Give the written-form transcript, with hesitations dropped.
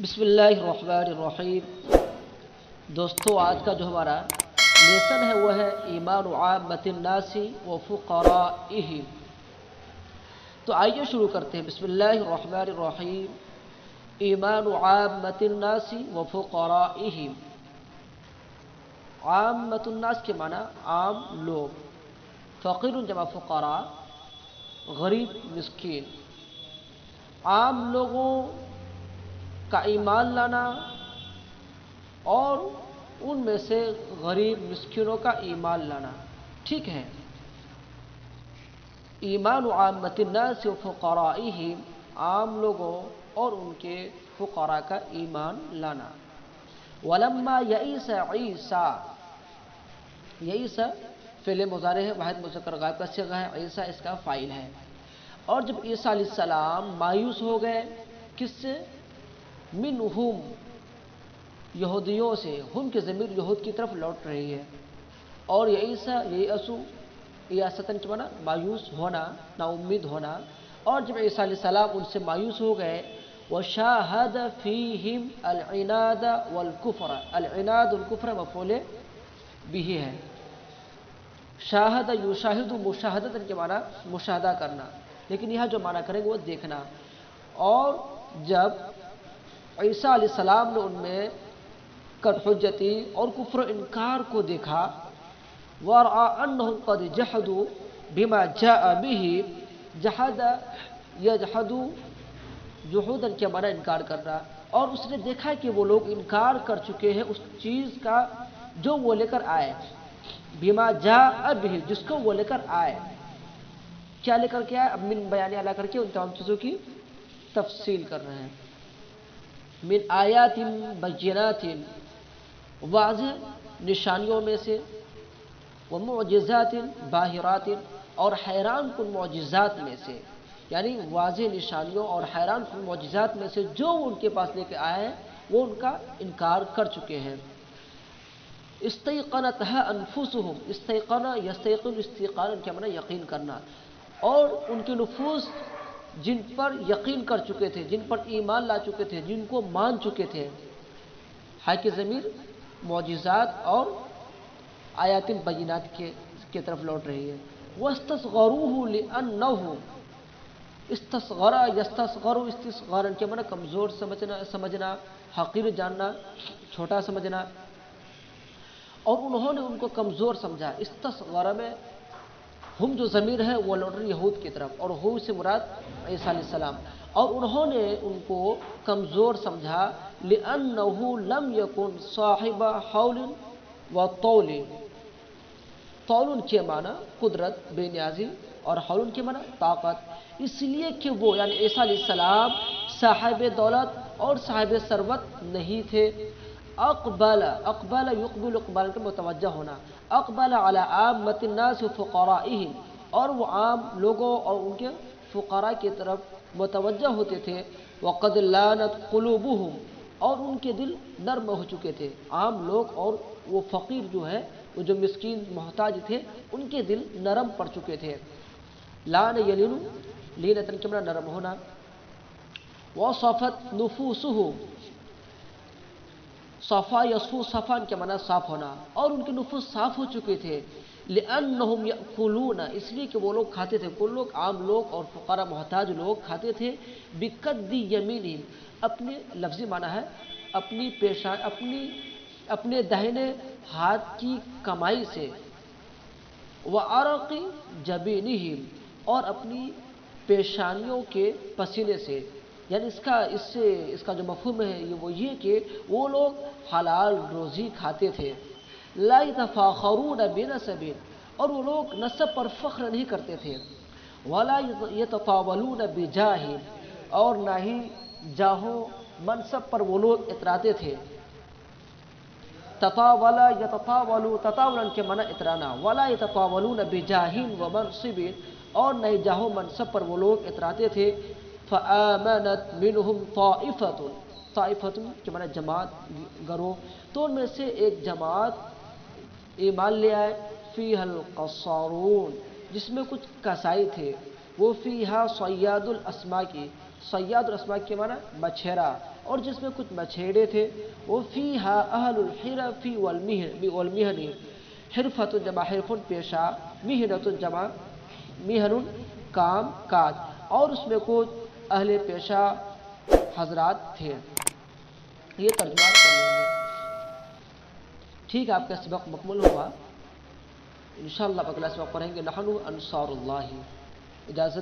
بسم اللہ الرحمن الرحیم۔ دوستو، آج کا جو ہمارا لیسن ہے وہ ہے ایمان عامۃ الناس و فقرائہم۔ تو آئیے شروع کرتے ہیں۔ بسم اللہ الرحمن الرحیم۔ ایمان عامۃ الناس و فقرائہم۔ عامۃ الناس کے معنی عام لوگ، فقیر جمع فقراء، غریب مسکین۔ عام لوگوں کا ایمان لانا اور ان میں سے غریب مسکینوں کا ایمان لانا، ٹھیک ہے۔ ایمان عامۃ الناس و فقرائہم، عام لوگوں اور ان کے فقراء کا ایمان لانا۔ ولما یئس عیسیٰ، یئس فعل مضارع ہے، واحد مذکر غائب کا صیغہ ہے، عیسیٰ اس کا فاعل ہے۔ اور جب عیسیٰ علیہ السلام مایوس ہو گئے، کس سے؟ منہم، یہودیوں سے۔ ہم کی ضمیر یہود کی طرف لوٹ رہی ہے۔ اور یئیسا، یئسو، یاستن کے معنی مایوس ہونا، نا امید ہونا۔ اور جب عیسیٰ علیہ السلام ان سے مایوس ہو گئے، وشاہد فیہم العناد والکفر، العناد والکفر مفعول بھی ہے۔ شاہد یشاہد، مشاہدت کے معنی مشاہدہ کرنا، لیکن یہاں جو معنی کریں گے وہ دیکھنا۔ اور جب عیسیٰ علیہ السلام نے ان میں حجتی اور کفر و انکار کو دیکھا، وَرَأَى أَنَّهُمْ قَدْ جَحَدُوا بِمَا جَاءَ بِهِ، جحد یجحد، جحوداً کے معنی انکار کرنا۔ اور اس نے دیکھا کہ وہ لوگ انکار کر چکے ہیں اس چیز کا جو وہ لے کر آئے، بِمَا جَاءَ بِهِ، جس کو وہ لے کر آئے۔ کیا لے کر کے آئے؟ اب من بیان اعلیٰ کر کے ان تمام چیزوں کی تفصیل کر رہے ہیں۔ من آیات بینات، واضح نشانیوں میں سے، ومعجزات باہرات، اور حیران کن معجزات میں سے، یعنی واضح نشانیوں اور حیران کن معجزات میں سے جو ان کے پاس لے کے آئے ہیں وہ ان کا انکار کر چکے ہیں۔ استیقنتها انفسهم، استیقن یستیقن استیقانا کے معنی یقین کرنا۔ اور ان کے نفوس جن پر یقین کر چکے تھے، جن پر ایمان لا چکے تھے، جن کو مان چکے تھے، ہے کہ ضمیر معجزات اور آیات بینات کے طرف لوٹ رہی ہے۔ وَاسْتَصْغَرُوهُ لِأَنَّهُ، استصغر یستصغر، استصغارا کے معنی کمزور سمجھنا، حقیر جاننا، چھوٹا سمجھنا۔ اور انہوں نے ان کو کمزور سمجھا۔ استصغر میں ہم جو ضمیر ہے وہ لوٹ رہی یہود کی طرف، اور ہو سے مراد عیسیٰ علیہ السلام۔ اور انہوں نے ان کو کمزور سمجھا، لِأَنَّهُ لَمْ يَكُنْ صَاحِبَ حَوْلٍ وَطَوْلٍ، طول کے معنی قدرت، بے نیازی، اور حول کے معنی طاقت۔ اس لیے کہ وہ یعنی عیسیٰ علیہ السلام صاحب دولت اور صاحب ثروت نہیں تھے۔ اقبل، اقبل یقبل، اقبال کا متوجہ ہونا۔ اقبل علی عامۃ الناس فقرائہم، اور وہ عام لوگوں اور ان کے فقراء کی طرف متوجہ ہوتے تھے۔ وقد لانت قلوبہم، اور ان کے دل نرم ہو چکے تھے۔ عام لوگ اور وہ فقیر جو ہے، وہ جو مسکین محتاج تھے، ان کے دل نرم پڑ چکے تھے۔ لان یلین، لینتن کے معنی نرم ہونا۔ وصفت نفوسہم، صفا یصفو، صفان کے معنی صاف ہونا، اور ان کے نفوس صاف ہو چکے تھے۔ لأنہم یأکلون، اس لیے کہ وہ لوگ کھاتے تھے، وہ لوگ عام لوگ اور فقراء محتاج لوگ کھاتے تھے، بقد یمینہم، اپنے لفظی معنی ہے اپنی اپنے داہنے ہاتھ کی کمائی سے، وعرق جبینہم، اور اپنی پیشانیوں کے پسینے سے۔ یعنی اس کا جو مفہوم ہے وہ یہ کہ وہ لوگ حلال روزی کھاتے تھے۔ لا یتفاخرون بنسب، اور وہ لوگ نسب پر فخر نہیں کرتے تھے۔ ولا یتطاولون بجاہ، اور نہ ہی جاہ و منصب پر وہ لوگ اتراتے تھے۔ تطاول یتطاول، تطاولا کے معنی اترانا۔ ولا یتطاولون بجاہ ومنصب، اور نہ ہی جاہ و منصب پر وہ لوگ اتراتے تھے۔ فآمنت منہم طائفۃ، طائفۃ کے معنی جماعت، گروہ، تو ان میں سے ایک جماعت ایمان لے آئے۔ فیہا القصارون، جس میں کچھ کسائی تھے۔ وہ فیہا صیاد الاسماک، صیاد اور اسماک کے معنی مچھیرا، اور جس میں کچھ مچھیرے تھے، وہ فیہا اہل الحرف والمہن، حرفت جمع حرف پیشہ، مہنت جمع مہن کام کاج، اور اس میں کچھ اہل پیشہ حضرات تھے۔ یہ ترجمہ کر لیں گے۔ ٹھیک ہے، آپ کا سبق مکمل ہوا۔ انشاءاللہ اگلا سبق پڑھیں گے نحن انصار اللہ۔ اجازت